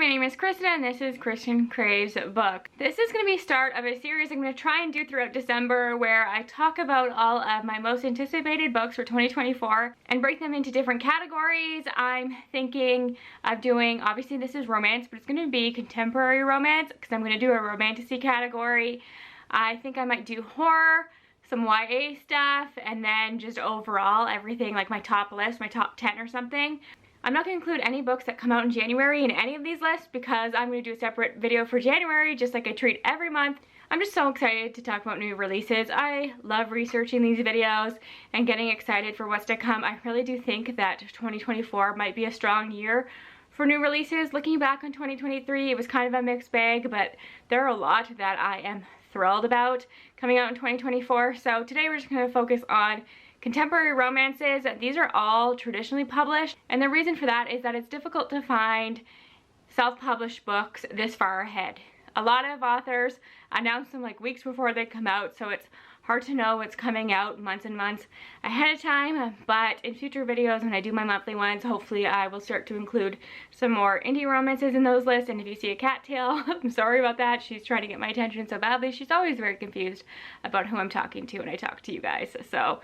my name is Kristina and this is Kristin Craves Book. This is going to be start of a series I'm going to try and do throughout December where I talk about all of my most anticipated books for 2024 and break them into different categories. I'm thinking of doing, obviously this is romance, but it's going to be contemporary romance because I'm going to do a romantasy category. I think I might do horror, some YA stuff, and then just overall everything, like my top list, my top 10 or something. I'm not going to include any books that come out in January in any of these lists because I'm going to do a separate video for January just like I treat every month. I'm just so excited to talk about new releases. I love researching these videos and getting excited for what's to come. I really do think that 2024 might be a strong year for new releases. Looking back on 2023, it was kind of a mixed bag, but there are a lot that I am thrilled about coming out in 2024. So today we're just going to focus on contemporary romances. These are all traditionally published, and the reason for that is that it's difficult to find self-published books this far ahead. A lot of authors announce them like weeks before they come out, so it's hard to know what's coming out months and months ahead of time. But in future videos, when I do my monthly ones, hopefully I will start to include some more indie romances in those lists. And if you see a cattail, I'm sorry about that. She's trying to get my attention so badly. She's always very confused about who I'm talking to when I talk to you guys, so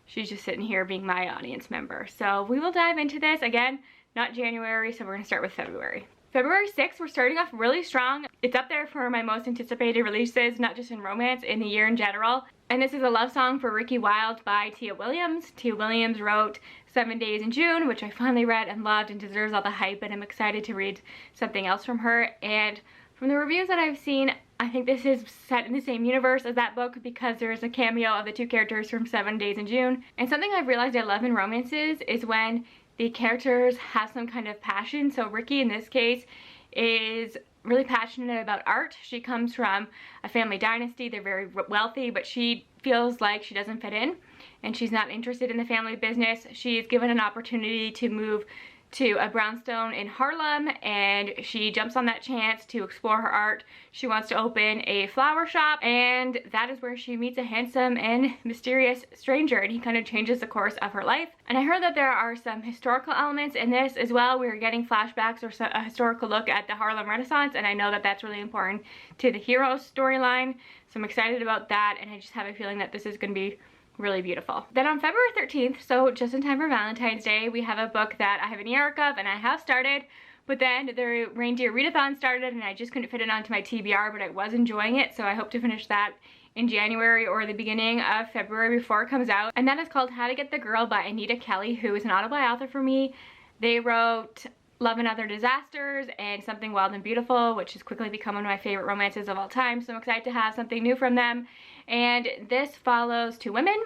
she's just sitting here being my audience member. So we will dive into this. Again, not January, so we're going to start with February. February 6th, we're starting off really strong. It's up there for my most anticipated releases, not just in romance, in the year in general. And this is a love song for Ricki Wilde by Tia Williams. Tia Williams wrote 7 Days in June, which I finally read and loved and deserves all the hype, and I'm excited to read something else from her. And from the reviews that I've seen, I think this is set in the same universe as that book because there is a cameo of the two characters from 7 Days in June. And something I've realized I love in romances is when the characters have some kind of passion. So Ricki in this case is really passionate about art. She comes from a family dynasty. They're very wealthy, but she feels like she doesn't fit in and she's not interested in the family business. She is given an opportunity to move to a brownstone in Harlem, and she jumps on that chance to explore her art. She wants to open a flower shop, and that is where she meets a handsome and mysterious stranger, and he kind of changes the course of her life. And I heard that there are some historical elements in this as well. We're getting flashbacks or a historical look at the Harlem Renaissance, and I know that that's really important to the hero's storyline, so I'm excited about that, and I just have a feeling that this is going to be really beautiful. Then on February 13th, so just in time for Valentine's Day, we have a book that I have an e-arc of and I have started, but then the Reindeer Readathon started and I just couldn't fit it onto my TBR, but I was enjoying it, so I hope to finish that in January or the beginning of February before it comes out. And that is called How to Get the Girl by Anita Kelly, who is an audible author for me. They wrote Love and Other Disasters and Something Wild and Beautiful, which has quickly become one of my favorite romances of all time, so I'm excited to have something new from them. And this follows two women.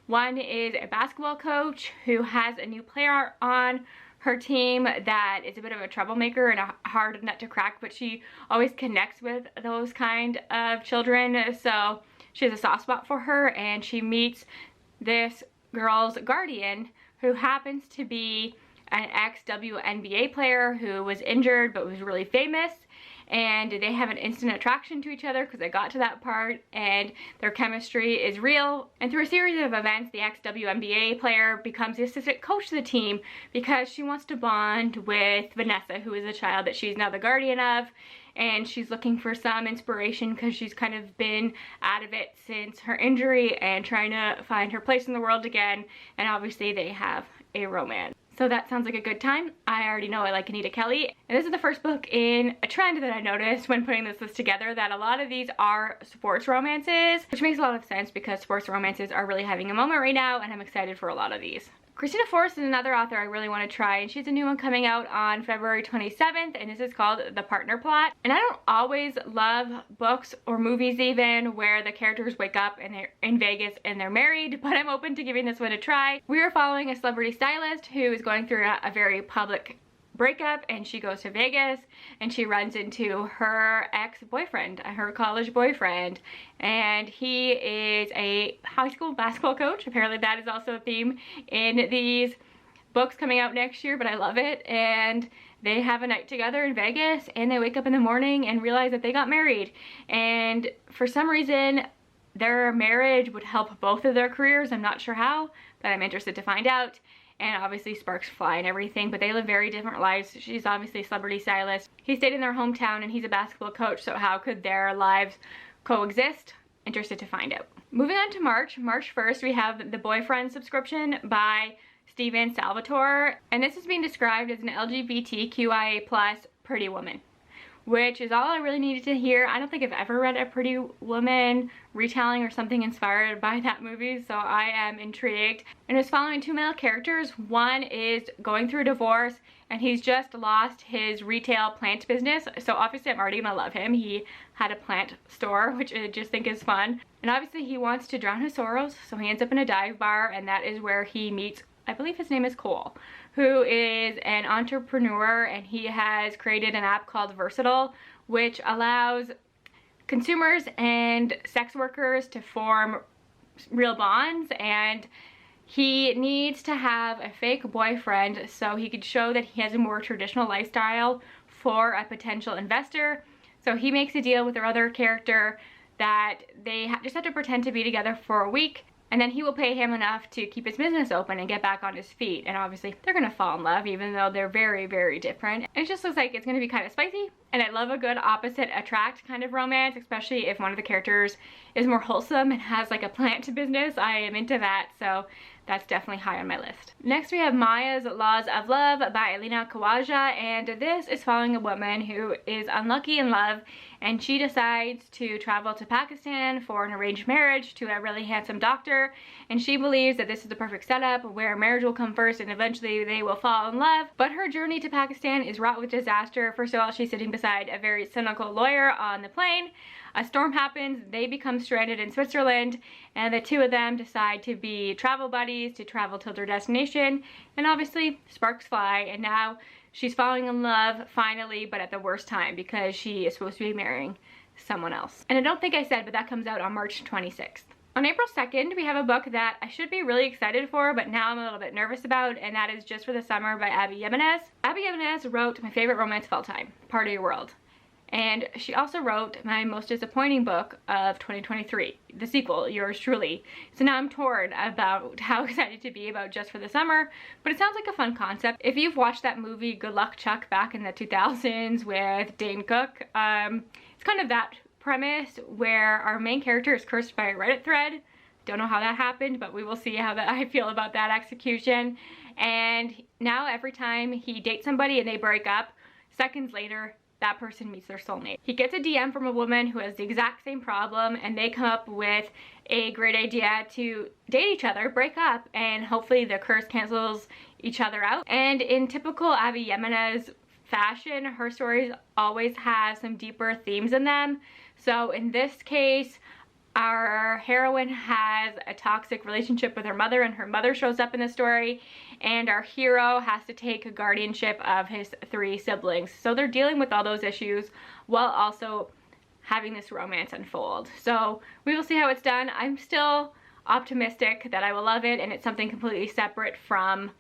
One is a basketball coach who has a new player on her team that is a bit of a troublemaker and a hard nut to crack, but she always connects with those kind of children, so she has a soft spot for her, and she meets this girl's guardian who happens to be an ex-WNBA player who was injured but was really famous, and they have an instant attraction to each other because I got to that part, and their chemistry is real. And through a series of events, the ex-WNBA player becomes the assistant coach to the team because she wants to bond with Vanessa, who is a child that she's now the guardian of, and she's looking for some inspiration because she's kind of been out of it since her injury and trying to find her place in the world again, and obviously they have a romance. So that sounds like a good time. I already know I like Anita Kelly. And this is the first book in a trend that I noticed when putting this list together, that a lot of these are sports romances, which makes a lot of sense because sports romances are really having a moment right now, and I'm excited for a lot of these. Christina Forest is another author I really want to try, and she's a new one coming out on February 27th, and this is called The Partner Plot. And I don't always love books or movies even where the characters wake up and they're in Vegas and they're married, but I'm open to giving this one a try. We are following a celebrity stylist who is going through a very public breakup, and she goes to Vegas and she runs into her ex-boyfriend, her college boyfriend, and he is a high school basketball coach. Apparently that is also a theme in these books coming out next year, but I love it. And they have a night together in Vegas, and they wake up in the morning and realize that they got married, and for some reason their marriage would help both of their careers. I'm not sure how, but I'm interested to find out. and obviously sparks fly and everything, but they live very different lives. She's obviously a celebrity stylist. He stayed in their hometown and he's a basketball coach, so how could their lives coexist? Interested to find out. Moving on to March 1st, we have The Boyfriend subscription by Stephen Salvatore, and this is being described as an LGBTQIA+ pretty woman, which is all I really needed to hear. I don't think I've ever read a Pretty Woman retelling or something inspired by that movie, so I am intrigued. And it's following two male characters. One is going through a divorce and he's just lost his retail plant business, so obviously I'm already gonna love him. He had a plant store, which I just think is fun. And obviously he wants to drown his sorrows, so he ends up in a dive bar, and that is where he meets, I believe his name is Cole, who is an entrepreneur, and he has created an app called Versatile, which allows consumers and sex workers to form real bonds. And he needs to have a fake boyfriend so he could show that he has a more traditional lifestyle for a potential investor. So he makes a deal with their other character that they just have to pretend to be together for a week, and then he will pay him enough to keep his business open and get back on his feet. And obviously they're gonna fall in love, even though they're very, very different. And it just looks like it's gonna be kind of spicy, and I love a good opposite attract kind of romance, especially if one of the characters is more wholesome and has like a plant business. I am into that, so that's definitely high on my list. Next we have Maya's Laws of Love by Alina Khawaja, and this is following a woman who is unlucky in love, and she decides to travel to Pakistan for an arranged marriage to a really handsome doctor, and she believes that this is the perfect setup where marriage will come first and eventually they will fall in love. But her journey to Pakistan is wrought with disaster. First of all, she's sitting beside a very cynical lawyer on the plane. A storm happens, they become stranded in Switzerland, and the two of them decide to be travel buddies to travel to their destination, and obviously sparks fly, and now she's falling in love finally, but at the worst time because she is supposed to be marrying someone else. And I don't think I said, but that comes out on March 26th. On April 2nd, we have a book that I should be really excited for, but now I'm a little bit nervous about, and that is Just for the Summer by Abby Jimenez. Abby Jimenez wrote my favorite romance of all time, Part of Your World. And she also wrote my most disappointing book of 2023, the sequel, Yours Truly. So now I'm torn about how excited to be about Just for the Summer, but it sounds like a fun concept. If you've watched that movie Good Luck Chuck back in the 2000s with Dane Cook, it's kind of that premise where our main character is cursed by a Reddit thread. Don't know how that happened, but we will see how I feel about that execution. And now every time he dates somebody and they break up, seconds later, that person meets their soulmate. He gets a DM from a woman who has the exact same problem, and they come up with a great idea to date each other, break up, and hopefully the curse cancels each other out. And in typical Abby Jimenez fashion, her stories always have some deeper themes in them. So in this case, our heroine has a toxic relationship with her mother, and her mother shows up in the story, and our hero has to take guardianship of his 3 siblings. So they're dealing with all those issues while also having this romance unfold. So we will see how it's done. I'm still optimistic that I will love it, and it's something completely separate from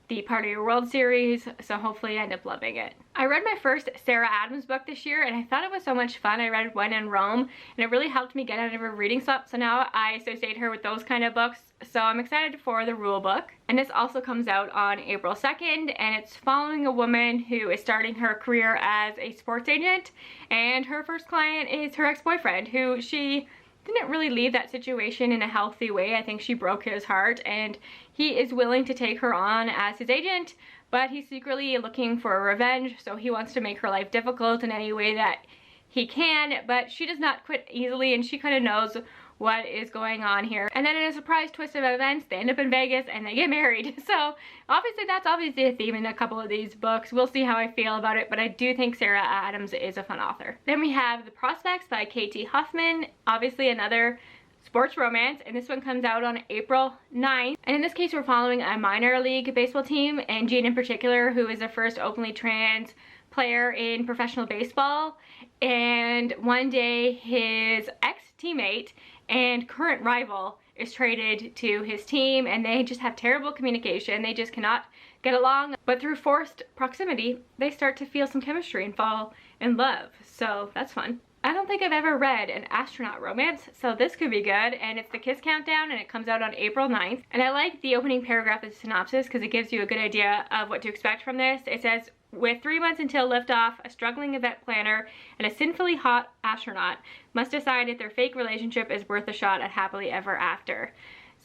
the Part of Your World series, so hopefully I end up loving it. I read my first Sarah Adams book this year, and I thought it was so much fun. I read When in Rome, and it really helped me get out of a reading slump, so now I associate her with those kind of books, so I'm excited for the Rule book. And this also comes out on April 2nd, and it's following a woman who is starting her career as a sports agent, and her first client is her ex-boyfriend, who she didn't really leave that situation in a healthy way. I think she broke his heart, and he is willing to take her on as his agent, but he's secretly looking for revenge, so he wants to make her life difficult in any way that he can, but she does not quit easily, and she kind of knows what is going on here. And then in a surprise twist of events, they end up in Vegas and they get married. So obviously that's obviously a theme in a couple of these books. We'll see how I feel about it, but I do think Sarah Adams is a fun author. Then we have The Prospects by KT Hoffman, obviously another sports romance, and this one comes out on April 9th. And in this case, we're following a minor league baseball team, and Jean in particular, who is the first openly trans player in professional baseball. And one day his ex-teammate and current rival is traded to his team, and they just have terrible communication. They just cannot get along, but through forced proximity, they start to feel some chemistry and fall in love. So that's fun. I don't think I've ever read an astronaut romance, so this could be good. And it's The Kiss Countdown, and it comes out on April 9th. And I like the opening paragraph of the synopsis because it gives you a good idea of what to expect from this. It says, with 3 months until liftoff, a struggling event planner and a sinfully hot astronaut must decide if their fake relationship is worth a shot at happily ever after.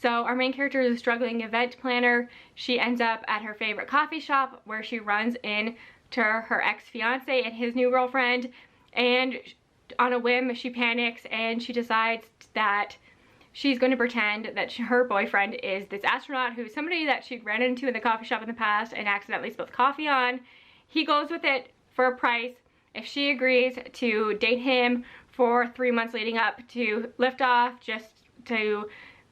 So our main character is a struggling event planner. She ends up at her favorite coffee shop where she runs into her ex-fiance and his new girlfriend, and on a whim she panics and she decides that she's going to pretend that her boyfriend is this astronaut who's somebody that she'd ran into in the coffee shop in the past and accidentally spilled coffee on. He goes with it for a price if she agrees to date him for 3 months leading up to liftoff, just to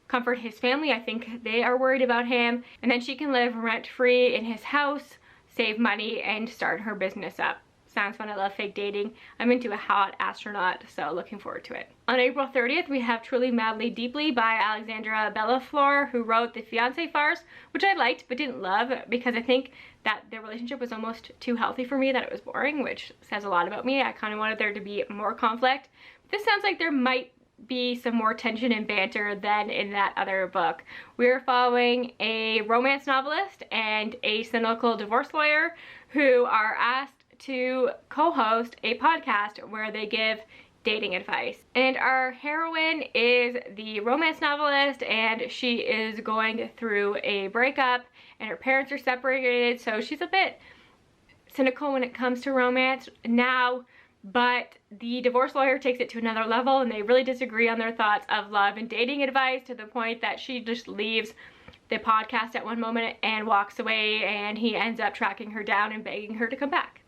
comfort his family. I think they are worried about him. And then she can live rent-free in his house, save money, and start her business up. Sounds fun. I love fake dating. I'm into a hot astronaut, so looking forward to it. On April 30th, we have Truly Madly Deeply by Alexandra Bellefleur, who wrote the fiance farce, which I liked but didn't love because I think that their relationship was almost too healthy for me, that it was boring, which says a lot about me. I kind of wanted there to be more conflict. But this sounds like there might be some more tension and banter than in that other book. We're following a romance novelist and a cynical divorce lawyer who are asked to co-host a podcast where they give dating advice. And our heroine is the romance novelist, and she is going through a breakup and her parents are separated, so she's a bit cynical when it comes to romance now. But the divorce lawyer takes it to another level, and they really disagree on their thoughts of love and dating advice, to the point that she just leaves the podcast at one moment and walks away, and he ends up tracking her down and begging her to come back.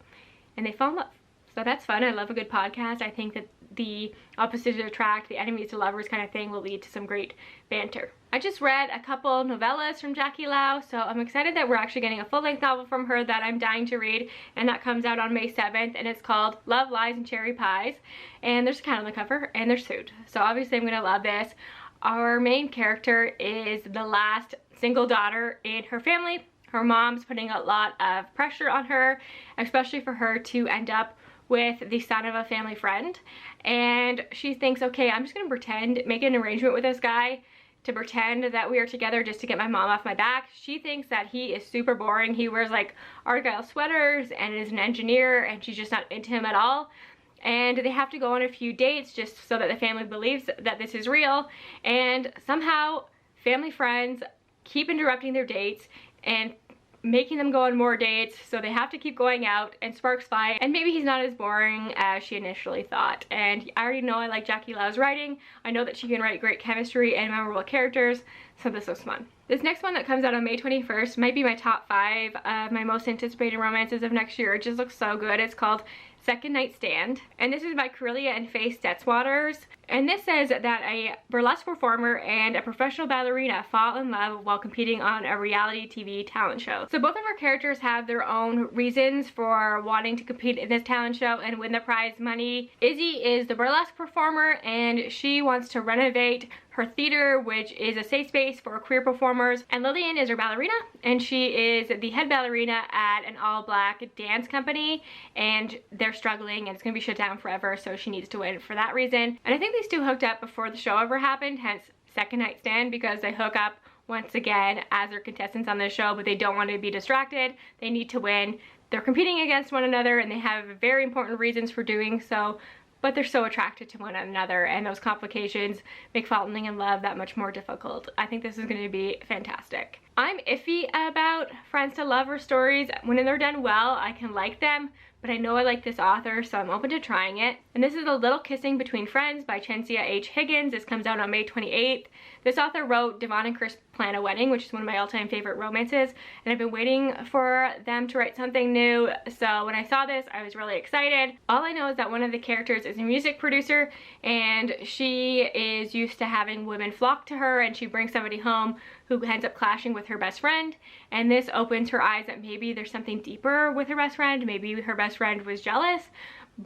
And they fall in love. So that's fun. I love a good podcast. I think that the opposites attract, the enemies to lovers kind of thing will lead to some great banter. I just read a couple novellas from Jackie Lau, so I'm excited that we're actually getting a full-length novel from her that I'm dying to read, and that comes out on May 7th, and it's called Love, Lies, and Cherry Pies. And there's a cat on the cover, and there's food. So obviously I'm gonna love this. Our main character is the last single daughter in her family. Her mom's putting a lot of pressure on her, especially for her to end up with the son of a family friend. And she thinks, okay, I'm just gonna pretend, make an arrangement with this guy to pretend that we are together just to get my mom off my back. She thinks that he is super boring. He wears like Argyle sweaters and is an engineer, and she's just not into him at all. And they have to go on a few dates just so that the family believes that this is real. And somehow family friends keep interrupting their dates and making them go on more dates, so they have to keep going out, and sparks fly, and maybe he's not as boring as she initially thought. And I already know I like Jackie Lau's writing. I know that she can write great chemistry and memorable characters, so this looks fun. This next one that comes out on May 21st might be my top 5 of my most anticipated romances of next year. It just looks so good. It's called Second Night Stand, and this is by Karelia and Stetz-Waters. And this says that a burlesque performer and a professional ballerina fall in love while competing on a reality TV talent show. So both of our characters have their own reasons for wanting to compete in this talent show and win the prize money. Izzy is the burlesque performer, and she wants to renovate her theater, which is a safe space for queer performers. And Lillian is her ballerina, and she is the head ballerina at an all-black dance company, and they're struggling and it's gonna be shut down forever, so she needs to win for that reason. And I think these two hooked up before the show ever happened, hence Second Night Stand, because they hook up once again as their contestants on the show, but they don't want to be distracted. They need to win. They're competing against one another, and they have very important reasons for doing so, but they're so attracted to one another, and those complications make falling in love that much more difficult. I think this is going to be fantastic. I'm iffy about friends to lover stories. When they're done well, I can like them, but I know I like this author, so I'm open to trying it. And this is A Little Kissing Between Friends by Chencia H. Higgins. This comes out on May 28th. This author wrote Devon and Chris Plan a Wedding, which is one of my all-time favorite romances, and I've been waiting for them to write something new, so when I saw this, I was really excited. All I know is that one of the characters is a music producer, and she is used to having women flock to her, and she brings somebody home who ends up clashing with her best friend, and this opens her eyes that maybe there's something deeper with her best friend. Maybe her best friend was jealous,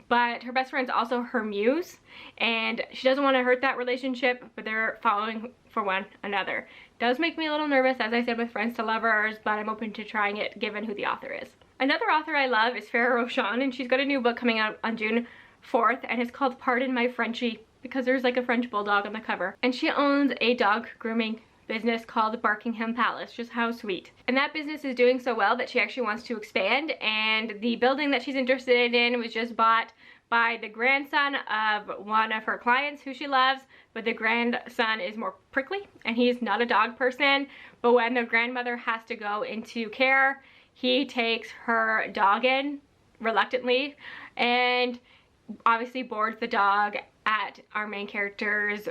but her best friend's also her muse, and she doesn't want to hurt that relationship, but they're following for one another. Does make me a little nervous, as I said, with friends to lovers, but I'm open to trying it given who the author is. Another author I love is Farrah Rochon, and she's got a new book coming out on June 4th, and it's called Pardon My Frenchie because there's like a French bulldog on the cover. And she owns a dog grooming business called Buckingham Palace. Just how sweet. And that business is doing so well that she actually wants to expand, and the building that she's interested in was just bought by the grandson of one of her clients who she loves, but the grandson is more prickly and he's not a dog person. But when the grandmother has to go into care, he takes her dog in reluctantly and obviously boards the dog at our main character's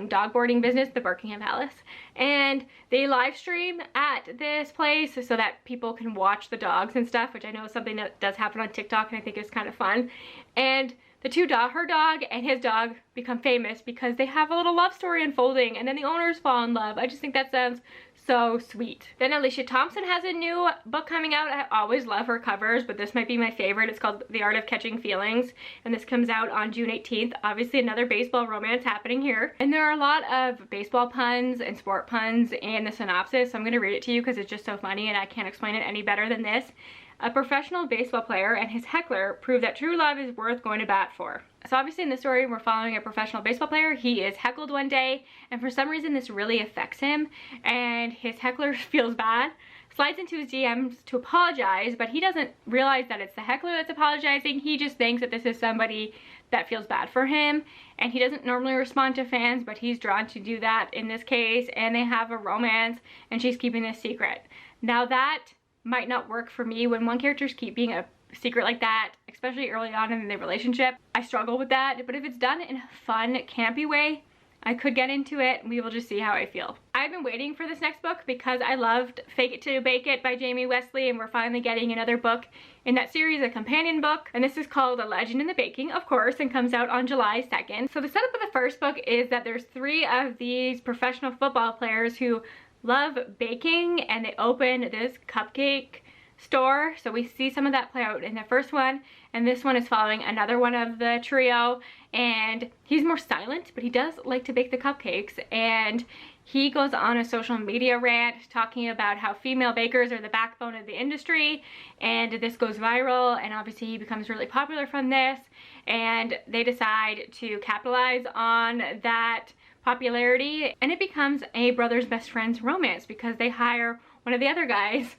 dog boarding business, the Buckingham Palace. And they live stream at this place so that people can watch the dogs and stuff, which I know is something that does happen on TikTok and I think is kind of fun. And the her dog and his dog become famous because they have a little love story unfolding, and then the owners fall in love. I just think that sounds so sweet. Then Alicia Thompson has a new book coming out. I always love her covers, but this might be my favorite. It's called The Art of Catching Feelings, and this comes out on June 18th. Obviously another baseball romance happening here. And there are a lot of baseball puns and sport puns in the synopsis, so I'm gonna read it to you because it's just so funny and I can't explain it any better than this. A professional baseball player and his heckler prove that true love is worth going to bat for. So obviously in this story, we're following a professional baseball player. He is heckled one day, and for some reason this really affects him, and his heckler feels bad, slides into his DMs to apologize, but he doesn't realize that it's the heckler that's apologizing. He just thinks that this is somebody that feels bad for him, and he doesn't normally respond to fans, but he's drawn to do that in this case, and they have a romance, and she's keeping this secret. Now that might not work for me when one character's keeping a secret like that, especially early on in the relationship. I struggle with that, but if it's done in a fun, campy way, I could get into it. We will just see how I feel. I've been waiting for this next book because I loved Fake It to Bake It by Jamie Wesley, and we're finally getting another book in that series, a companion book, and this is called A Legend in the Baking, of course, and comes out on July 2nd. So the setup of the first book is that there's 3 of these professional football players who love baking, and they open this cupcake store. So we see some of that play out in the first one, and this one is following another one of the trio, and he's more silent, but he does like to bake the cupcakes, and he goes on a social media rant talking about how female bakers are the backbone of the industry, and this goes viral, and obviously he becomes really popular from this, and they decide to capitalize on that popularity, and it becomes a brother's best friend's romance because they hire one of the other guys'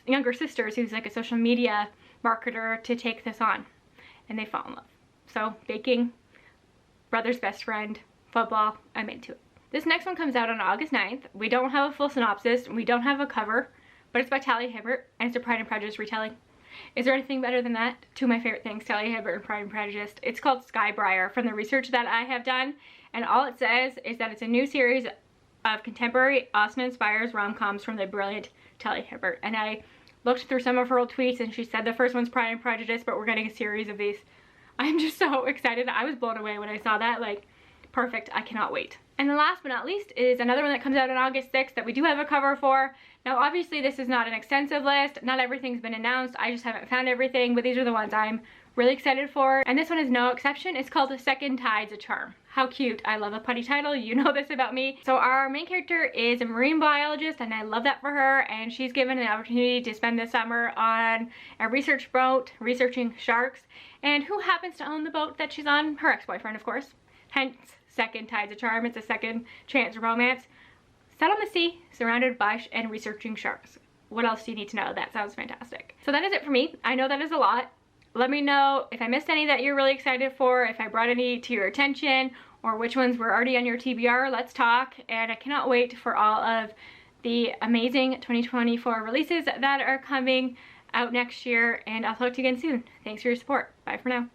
younger sisters who's like a social media marketer to take this on, and they fall in love. So baking, brother's best friend, football, I'm into it. This next one comes out on August 9th. We don't have a full synopsis, we don't have a cover, but it's by Talia Hibbert, and it's a Pride and Prejudice retelling. Is there anything better than that? 2 of my favorite things, Talia Hibbert and Pride and Prejudice. It's called Skybriar from the research that I have done, and all it says is that it's a new series of contemporary Austen-inspired rom-coms from the brilliant Talia Hibbert. And I looked through some of her old tweets, and she said the first one's Pride and Prejudice, but we're getting a series of these. I'm just so excited. I was blown away when I saw that. Like, perfect. I cannot wait. And the last but not least is another one that comes out on August 6th that we do have a cover for. Now obviously this is not an extensive list. Not everything's been announced. I just haven't found everything, but these are the ones I'm really excited for. And this one is no exception. It's called A Second Tide's a Charm. How cute. I love a putty title. You know this about me. So our main character is a marine biologist, and I love that for her. And she's given an opportunity to spend the summer on a research boat researching sharks. And who happens to own the boat that she's on? Her ex-boyfriend, of course. Hence, Second Tide's a Charm. It's a second chance romance. Set on the sea, surrounded by and researching sharks. What else do you need to know? That sounds fantastic. So that is it for me. I know that is a lot. Let me know if I missed any that you're really excited for, if I brought any to your attention, or which ones were already on your TBR. Let's talk. And I cannot wait for all of the amazing 2024 releases that are coming out next year. And I'll talk to you again soon. Thanks for your support. Bye for now.